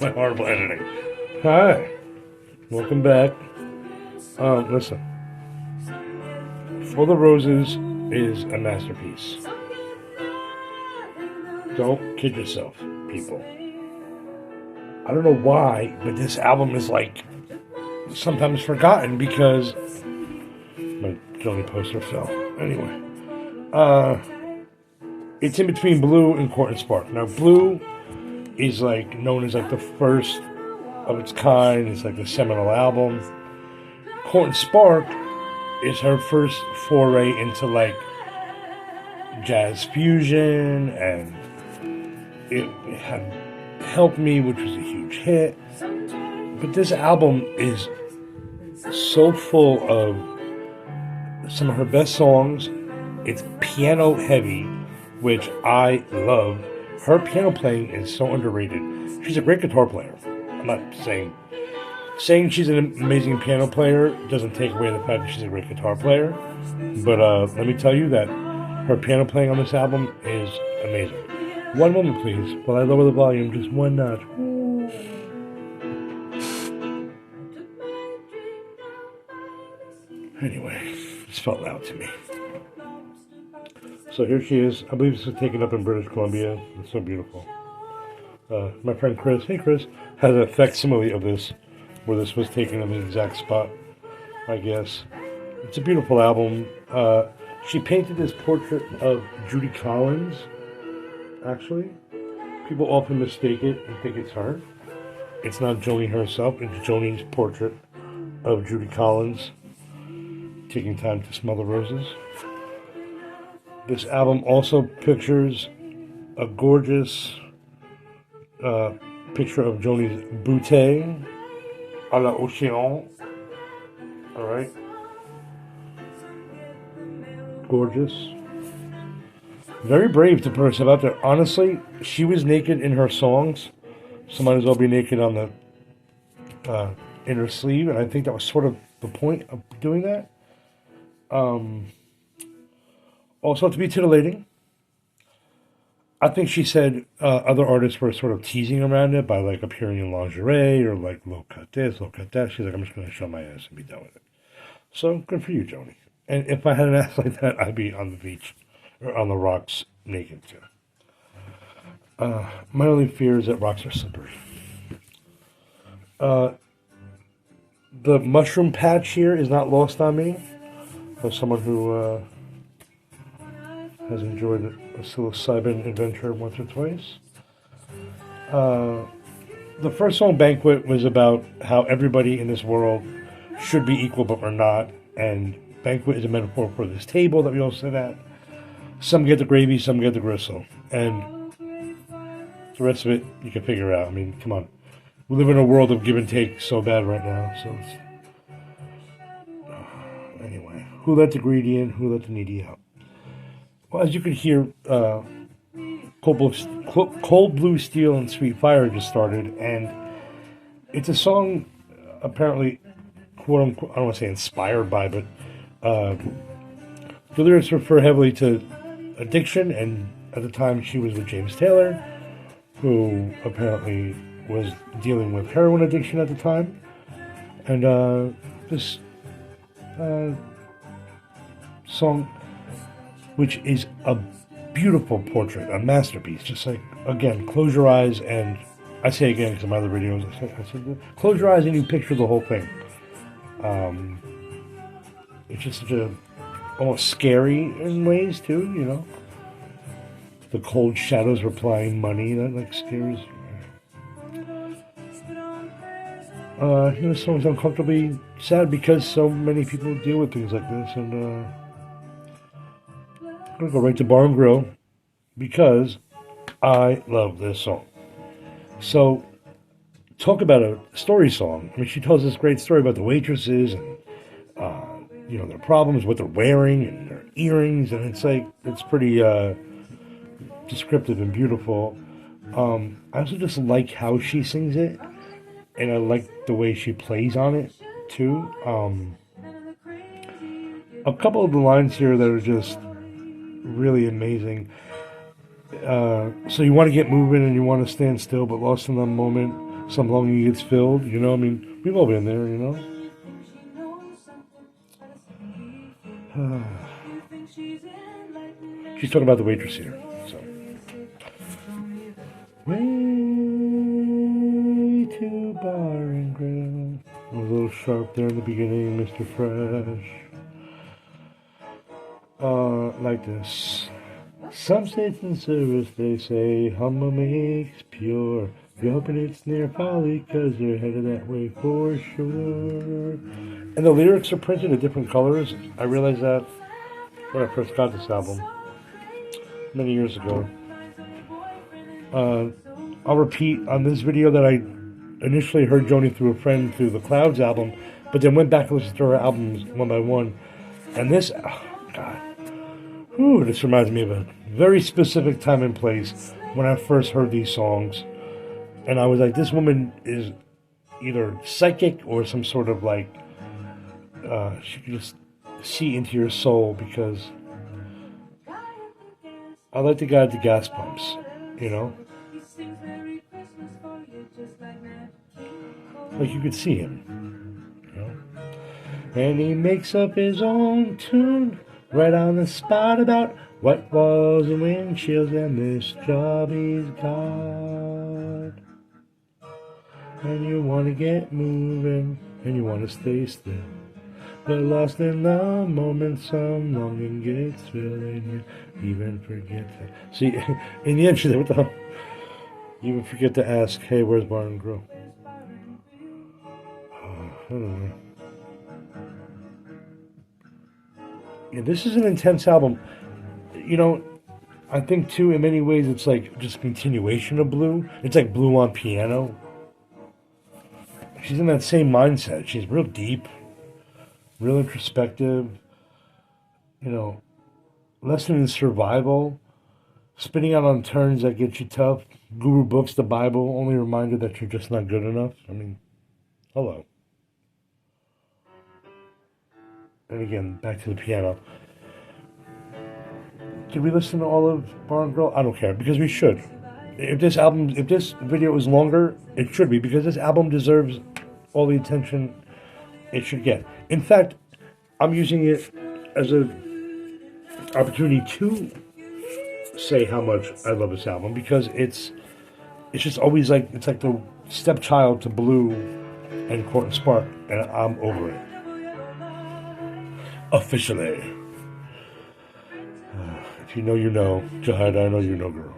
my horrible editing. Hi, welcome back. Listen, For the Roses is a masterpiece. Don't kid yourself, people. I don't know why, but this album is like sometimes forgotten because my Joni poster fell. Anyway, it's in between Blue and Court and Spark. Now, Blue is like known as like the first of its kind. It's like the seminal album. Court and Spark is her first foray into like jazz fusion, and it had Help Me, which was a huge hit. But this album is so full of some of her best songs. It's piano heavy, which I love. Her piano playing is so underrated. She's a great guitar player. I'm not saying she's an amazing piano player doesn't take away the fact that she's a great guitar player. But let me tell you that her piano playing on this album is amazing. One moment, please, while I lower the volume just one notch. Anyway, this felt loud to me. So here she is. I believe this was taken up in British Columbia. It's so beautiful. My friend Chris, hey Chris, has a facsimile of this, where this was taken in the exact spot, I guess. It's a beautiful album. She painted this portrait of Judy Collins, actually. People often mistake it and think it's her. It's not Joni herself, it's Joni's portrait of Judy Collins taking time to smell the roses. This album also pictures a gorgeous picture of Joni's bouteille à l'océan. Alright. Gorgeous. Very brave to put herself out there. Honestly, she was naked in her songs, so might as well be naked on the inner sleeve, and I think that was sort of the point of doing that. Also, to be titillating, I think she said other artists were sort of teasing around it by like appearing in lingerie or like low cut this, low cut that. She's like, I'm just going to show my ass and be done with it. So good for you, Joni. And if I had an ass like that, I'd be on the beach or on the rocks naked too. My only fear is that rocks are slippery. The mushroom patch here is not lost on me. As someone who has enjoyed a psilocybin adventure once or twice. The first song, Banquet, was about how everybody in this world should be equal, but we're not. And banquet is a metaphor for this table that we all sit at. Some get the gravy, some get the gristle. And the rest of it, you can figure out. I mean, come on. We live in a world of give and take so bad right now. So anyway, who let the greedy in? Who let the needy out? Well, as you can hear, Cold Blue Steel and Sweet Fire just started, and it's a song apparently, quote unquote, I don't want to say inspired by, but the lyrics refer heavily to addiction, and at the time she was with James Taylor, who apparently was dealing with heroin addiction at the time, and this song, which is a beautiful portrait, a masterpiece. Just like, again, close your eyes, and I say again because in my other videos, I said, close your eyes and you picture the whole thing. It's just such a, almost scary in ways too, you know. The cold shadows replying money, that like scares. This song's uncomfortably sad because so many people deal with things like this, and I'm going to go right to Bar and Grill because I love this song. So, talk about a story song. I mean, she tells this great story about the waitresses and, their problems, what they're wearing and their earrings. And it's like, it's pretty descriptive and beautiful. I also just like how she sings it. And I like the way she plays on it, too. A couple of the lines here that are just really amazing. So you want to get moving and you want to stand still, but lost in the moment. some longing gets filled, you know. I mean, we've all been there, you know. She's talking about the waitress here. So. Way to bar and grill. A little sharp there in the beginning, Mr. Fresh. Like this. Some states in service, they say, humble makes pure. You're hoping it's near folly, cause you're headed that way for sure. And the lyrics are printed in different colors. I realized that when I first got this album, many years ago. I'll repeat on this video that I initially heard Joni through a friend through the Clouds album, but then went back and listened to her albums one by one. And this, oh God, this reminds me of a very specific time and place when I first heard these songs. And I was like, this woman is either psychic or some sort of like, she could just see into your soul, because I like the guy at the gas pumps, you know? Like you could see him, you know? And he makes up his own tune right on the spot about white walls and windshields and this job he's got. And you want to get moving and you want to stay still, but lost in the moment, some longing gets filled, and you even forget to... See, in the end, she's like, what the hell? You even forget to ask, hey, where's Bar and Grill? I don't know. Yeah, this is an intense album. You know, I think, too, in many ways, it's like just a continuation of Blue. It's like Blue on piano. She's in that same mindset. She's real deep, real introspective, you know, lesson in survival, spinning out on turns that get you tough, guru books, the Bible, only reminder that you're just not good enough. I mean, hello. And again, back to the piano. Did we listen to all of Bar and Grill? I don't care, because we should. If this video is longer, it should be, because this album deserves all the attention it should get. In fact, I'm using it as an opportunity to say how much I love this album, because it's just always like, it's like the stepchild to Blue and Court and Spark, and I'm over it. Officially. If you know, you know. Jahida, I know you know, girl.